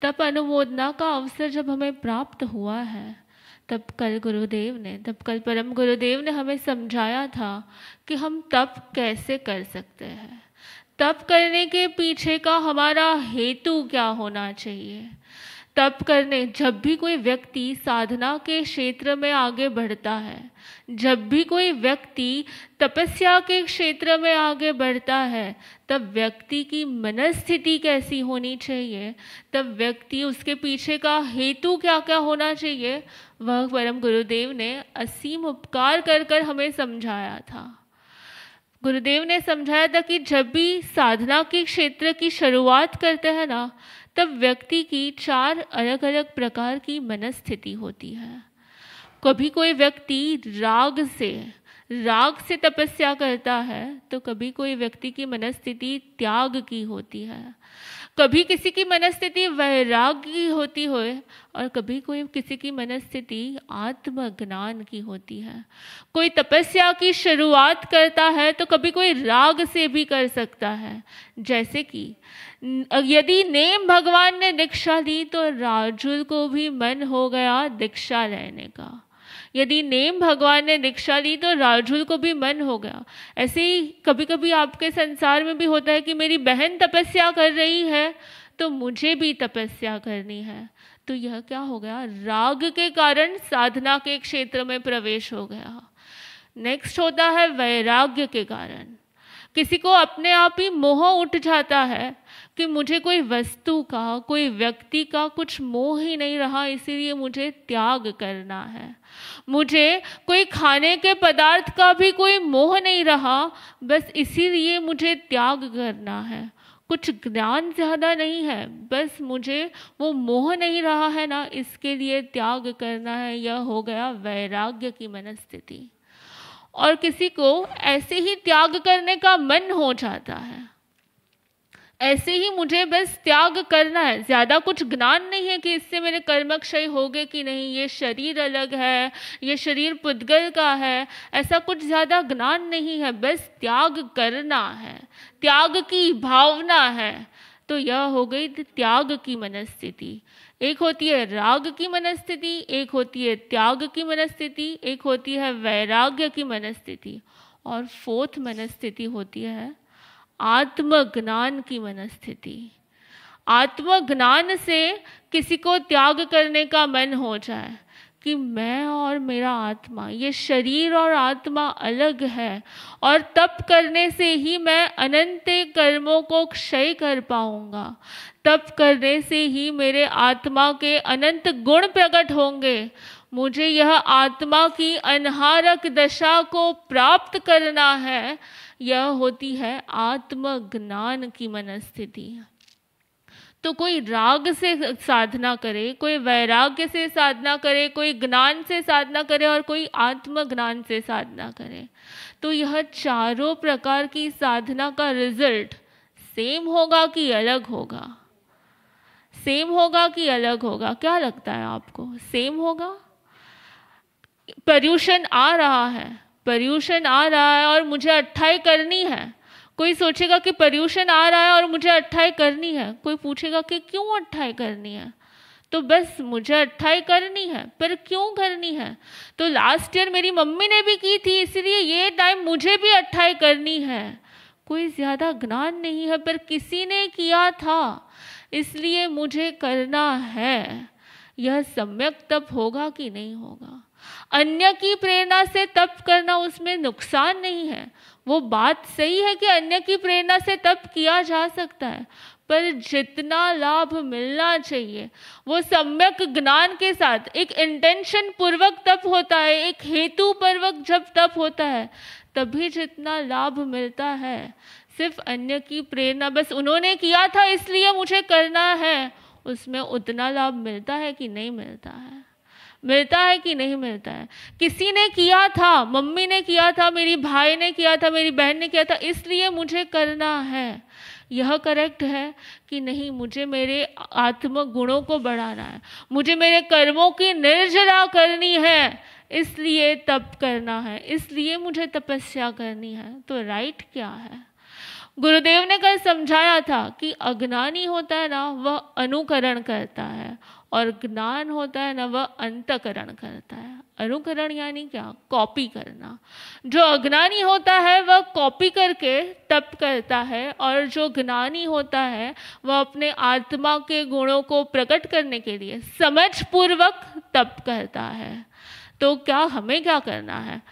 तप अनुमोदना का अवसर जब हमें प्राप्त हुआ है, तब कल परम गुरुदेव ने हमें समझाया था कि हम तप कैसे कर सकते हैं, तप करने के पीछे का हमारा हेतु क्या होना चाहिए। तप करने, जब भी कोई व्यक्ति साधना के क्षेत्र में आगे बढ़ता है, जब भी कोई व्यक्ति तपस्या के क्षेत्र में आगे बढ़ता है, तब व्यक्ति की मनस्थिति कैसी होनी चाहिए, तब व्यक्ति उसके पीछे का हेतु क्या क्या होना चाहिए, वह परम गुरुदेव ने असीम उपकार कर कर हमें समझाया था। गुरुदेव ने समझाया था कि जब भी साधना के क्षेत्र की शुरुआत करते हैं ना, तब व्यक्ति की 4 अलग अलग प्रकार की मनस्थिति होती है। कभी कोई व्यक्ति राग से तपस्या करता है, तो कभी कोई व्यक्ति की मनस्थिति त्याग की होती है, कभी किसी की मनस्थिति वैराग्य की होती है, और कभी किसी की मनस्थिति आत्मज्ञान की होती है। कोई तपस्या की शुरुआत करता है तो कभी कोई राग से भी कर सकता है। जैसे कि यदि नेम भगवान ने दीक्षा दी तो राजुल को भी मन हो गया दीक्षा लेने का। यदि नेम भगवान ने दीक्षा ली तो राजुल को भी मन हो गया। ऐसे ही कभी कभी आपके संसार में भी होता है कि मेरी बहन तपस्या कर रही है तो मुझे भी तपस्या करनी है। तो यह क्या हो गया, राग के कारण साधना के क्षेत्र में प्रवेश हो गया। नेक्स्ट होता है वैराग्य के कारण। किसी को अपने आप ही मोह उठ जाता है कि मुझे कोई वस्तु का, कोई व्यक्ति का कुछ मोह ही नहीं रहा, इसीलिए मुझे त्याग करना है। मुझे कोई खाने के पदार्थ का भी कोई मोह नहीं रहा, बस इसीलिए मुझे त्याग करना है। कुछ ज्ञान ज़्यादा नहीं है, बस मुझे वो मोह नहीं रहा है ना, इसके लिए त्याग करना है। यह हो गया वैराग्य की मनस्थिति। और किसी को ऐसे ही त्याग करने का मन हो जाता है, ऐसे ही मुझे बस त्याग करना है, ज़्यादा कुछ ज्ञान नहीं है कि इससे मेरे कर्मक्षय होंगे कि नहीं, ये शरीर अलग है, ये शरीर पुद्गल का है, ऐसा कुछ ज़्यादा ज्ञान नहीं है, बस त्याग करना है, त्याग की भावना है। तो यह हो गई त्याग की मनस्थिति। एक होती है राग की मनस्थिति, एक होती है त्याग की मनस्थिति, एक होती है वैराग्य की मनस्थिति, और 4th मनस्थिति होती है आत्मज्ञान की मनस्थिति। आत्मज्ञान से किसी को त्याग करने का मन हो जाए कि मैं और मेरा आत्मा, ये शरीर और आत्मा अलग है, और तप करने से ही मैं अनंत कर्मों को क्षय कर पाऊंगा, तप करने से ही मेरे आत्मा के अनंत गुण प्रकट होंगे, मुझे यह आत्मा की अनहारक दशा को प्राप्त करना है। यह होती है आत्मज्ञान की मनस्थिति। तो कोई राग से साधना करे, कोई वैराग्य से साधना करे, कोई ज्ञान से साधना करे, और कोई आत्मज्ञान से साधना करे, तो यह चारों प्रकार की साधना का रिजल्ट सेम होगा कि अलग होगा? सेम होगा कि अलग होगा? क्या लगता है आपको, सेम होगा? पर्यूषण आ रहा है और मुझे अट्ठाई करनी है। कोई सोचेगा कि पर्यूषण आ रहा है और मुझे अट्ठाई करनी है। कोई पूछेगा कि क्यों अट्ठाई करनी है? तो बस मुझे अट्ठाई करनी है, पर क्यों करनी है? तो लास्ट ईयर मेरी मम्मी ने भी की थी, इसलिए ये टाइम मुझे भी अट्ठाई करनी है। कोई ज़्यादा ज्ञान नहीं है, पर किसी ने किया था इसलिए मुझे करना है। यह सम्यक तप होगा कि नहीं होगा? अन्य की प्रेरणा से तप करना, उसमें नुकसान नहीं है। वो बात सही है कि अन्य की प्रेरणा से तप किया जा सकता है, पर जितना लाभ मिलना चाहिए वो सम्यक ज्ञान के साथ, एक इंटेंशन पूर्वक तप होता है, एक हेतु पूर्वक जब तप होता है तभी जितना लाभ मिलता है। सिर्फ अन्य की प्रेरणा, बस उन्होंने किया था इसलिए मुझे करना है, उसमें उतना लाभ मिलता है कि नहीं मिलता है? मिलता है कि नहीं मिलता है? किसी ने किया था, मम्मी ने किया था, मेरी भाई ने किया था, मेरी बहन ने किया था, इसलिए मुझे करना है। यह करेक्ट है कि नहीं? मुझे मेरे आत्म गुणों को बढ़ाना है, मुझे मेरे कर्मों की निर्जरा करनी है, इसलिए तप करना है, इसलिए मुझे तपस्या करनी है। तो राइट क्या है? गुरुदेव ने कल समझाया था कि अज्ञानी होता है ना वह अनुकरण करता है, और ज्ञान होता है ना वह अंतकरण करता है। अनुकरण यानी क्या? कॉपी करना। जो अज्ञानी होता है वह कॉपी करके तप करता है, और जो ज्ञानी होता है वह अपने आत्मा के गुणों को प्रकट करने के लिए समझपूर्वक तप करता है। तो क्या हमें क्या करना है?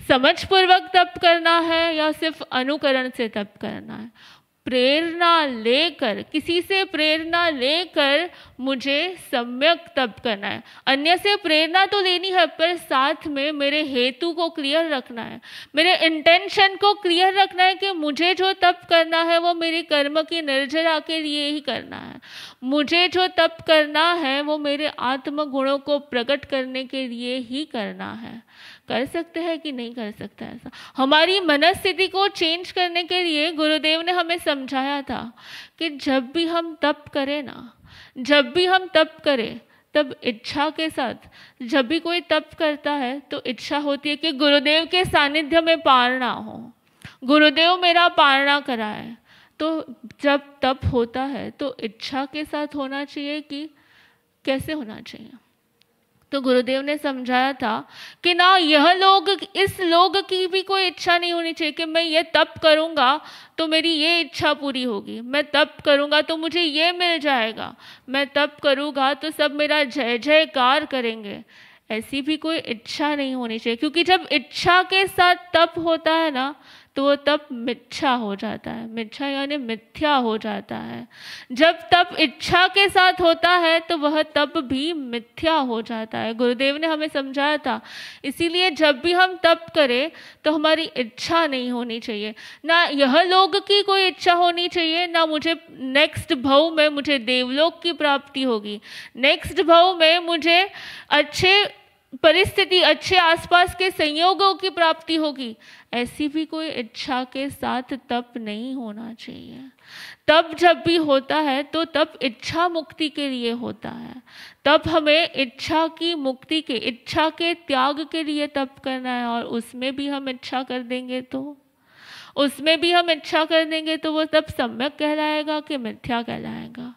समझपूर्वक तप करना है या सिर्फ अनुकरण से तप करना है? प्रेरणा लेकर, किसी से प्रेरणा लेकर मुझे सम्यक तप करना है। अन्य से प्रेरणा तो लेनी है, पर साथ में मेरे हेतु को क्लियर रखना है, मेरे इंटेंशन को क्लियर रखना है कि मुझे जो तप करना है वो मेरे कर्म की निर्जरा के लिए ही करना है। मुझे जो तप करना है वो मेरे आत्म गुणों को प्रकट करने के लिए ही करना है। कर सकते हैं कि नहीं कर सकते? ऐसा हमारी मनस्थिति को चेंज करने के लिए गुरुदेव ने हमें समझाया था कि जब भी हम तप करें ना, जब भी हम तप करें तब इच्छा के साथ, जब भी कोई तप करता है तो इच्छा होती है कि गुरुदेव के सानिध्य में पारना हो, गुरुदेव मेरा पारना कराए। तो जब तप होता है तो इच्छा के साथ होना चाहिए कि कैसे होना चाहिए? तो गुरुदेव ने समझाया था कि ना यह लोग, इस लोग की भी कोई इच्छा नहीं होनी चाहिए कि मैं ये तप करूँगा तो मेरी ये इच्छा पूरी होगी, मैं तप करूँगा तो मुझे ये मिल जाएगा, मैं तप करूँगा तो सब मेरा जय जयकार करेंगे। ऐसी भी कोई इच्छा नहीं होनी चाहिए, क्योंकि जब इच्छा के साथ तप होता है ना तो वो तप मिथ्या हो जाता है। मिथ्या यानी मिथ्या हो जाता है। जब तप इच्छा के साथ होता है तो वह तप भी मिथ्या हो जाता है। गुरुदेव ने हमें समझाया था। इसीलिए जब भी हम तप करें तो हमारी इच्छा नहीं होनी चाहिए, ना यह लोग की कोई इच्छा होनी चाहिए, ना मुझे नेक्स्ट भव में मुझे देवलोक की प्राप्ति होगी, नेक्स्ट भव में मुझे अच्छे परिस्थिति, अच्छे आसपास के संयोगों की प्राप्ति होगी। ऐसी भी कोई इच्छा के साथ तप नहीं होना चाहिए। तप जब भी होता है तो तप इच्छा मुक्ति के लिए होता है। तब हमें इच्छा की मुक्ति के, इच्छा के त्याग के लिए तप करना है, और उसमें भी हम इच्छा कर देंगे तो वो तप सम्यक कहलाएगा कि मिथ्या कहलाएगा?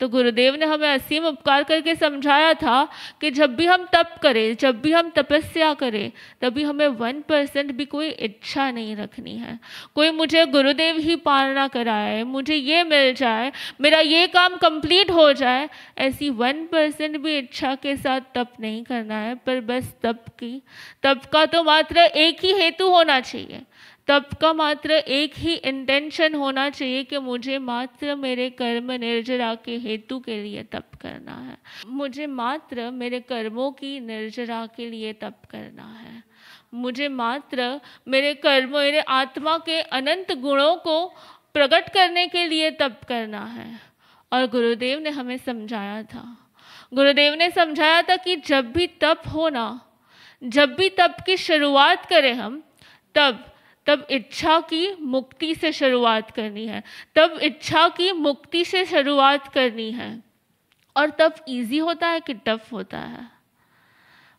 तो गुरुदेव ने हमें असीम उपकार करके समझाया था कि जब भी हम तप करें, जब भी हम तपस्या करें, तभी हमें 1% भी कोई इच्छा नहीं रखनी है। कोई मुझे गुरुदेव ही पालना कराए, मुझे ये मिल जाए, मेरा ये काम कंप्लीट हो जाए, ऐसी 1% भी इच्छा के साथ तप नहीं करना है। पर बस तप का तो मात्र एक ही हेतु होना चाहिए, तप का मात्र एक ही इंटेंशन होना चाहिए कि मुझे मात्र मेरे कर्म निर्जरा के हेतु के लिए तप करना है, मुझे मात्र मेरे कर्मों की निर्जरा के लिए तप करना है, मुझे मात्र मेरे कर्म, मेरे आत्मा के अनंत गुणों को प्रकट करने के लिए तप करना है। और गुरुदेव ने हमें समझाया था, गुरुदेव ने समझाया था कि जब भी तप हो ना, जब भी तप की शुरुआत करें हम, तब इच्छा की मुक्ति से शुरुआत करनी है, तब इच्छा की मुक्ति से शुरुआत करनी है। और तब इजी होता है कि टफ होता है?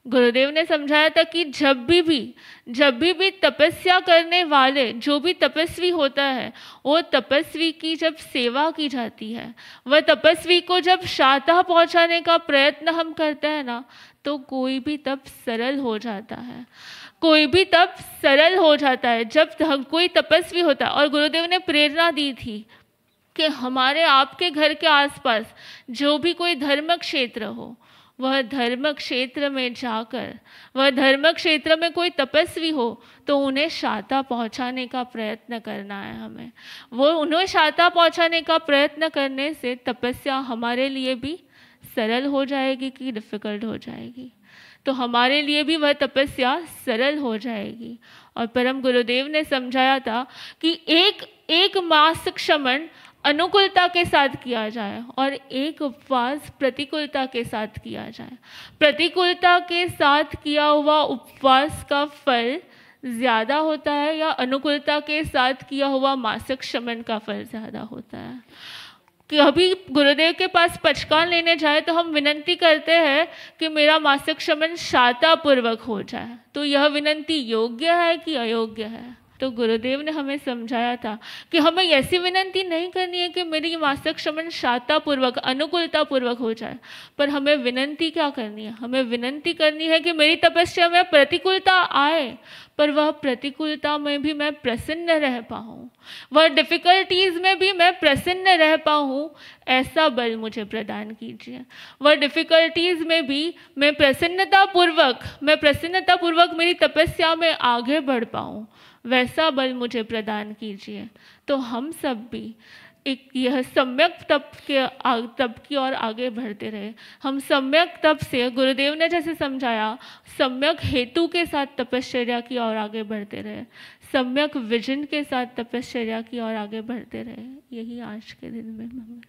गुरुदेव ने समझाया था कि जब भी तपस्या करने वाले, जो भी तपस्वी होता है, वो तपस्वी की जब सेवा की जाती है, वह तपस्वी को जब शांता पहुंचाने का प्रयत्न हम करते हैं ना, तो कोई भी तप सरल हो जाता है, कोई भी तप सरल हो जाता है जब कोई तपस्वी होता है। और गुरुदेव ने प्रेरणा दी थी कि हमारे आपके घर के आसपास जो भी कोई धर्म क्षेत्र हो, वह धर्म क्षेत्र में जाकर, वह धर्म क्षेत्र में कोई तपस्वी हो तो उन्हें शांता पहुंचाने का प्रयत्न करना है हमें। वो उन्हें शांता पहुंचाने का प्रयत्न करने से तपस्या हमारे लिए भी सरल हो जाएगी कि डिफ़िकल्ट हो जाएगी? तो हमारे लिए भी वह तपस्या सरल हो जाएगी। और परम गुरुदेव ने समझाया था कि एक मास क्षमण अनुकूलता के साथ किया जाए और एक उपवास प्रतिकूलता के साथ किया जाए। प्रतिकूलता के साथ किया हुआ उपवास का फल ज़्यादा होता है या अनुकूलता के साथ किया हुआ मासिक शमन का फल ज़्यादा होता है? कभी गुरुदेव के पास पचकान लेने जाए तो हम विनंती करते हैं कि मेरा मासिक शमन शांतापूर्वक हो जाए, तो यह विनंती योग्य है कि अयोग्य है? तो गुरुदेव ने हमें समझाया था कि हमें ऐसी विनंती नहीं करनी है कि मेरी मासिक श्रमण शातापूर्वक अनुकूलतापूर्वक हो जाए, पर हमें विनंती क्या करनी है? हमें विनंती करनी है कि मेरी तपस्या में प्रतिकूलता आए, पर वह प्रतिकूलता में भी मैं प्रसन्न रह पाऊँ, वह डिफ़िकल्टीज़ में भी मैं प्रसन्न रह पाऊँ, ऐसा बल मुझे प्रदान कीजिए। वह डिफ़िकल्टीज़ में भी मैं प्रसन्नतापूर्वक मेरी तपस्या में आगे बढ़ पाऊँ, वैसा बल मुझे प्रदान कीजिए। तो हम सब भी एक यह सम्यक तप की ओर आगे बढ़ते रहे। हम सम्यक तप से, गुरुदेव ने जैसे समझाया, सम्यक हेतु के साथ तपश्चर्या की ओर आगे बढ़ते रहे, सम्यक विजन के साथ तपश्चर्या की ओर आगे बढ़ते रहे। यही आज के दिन में हमें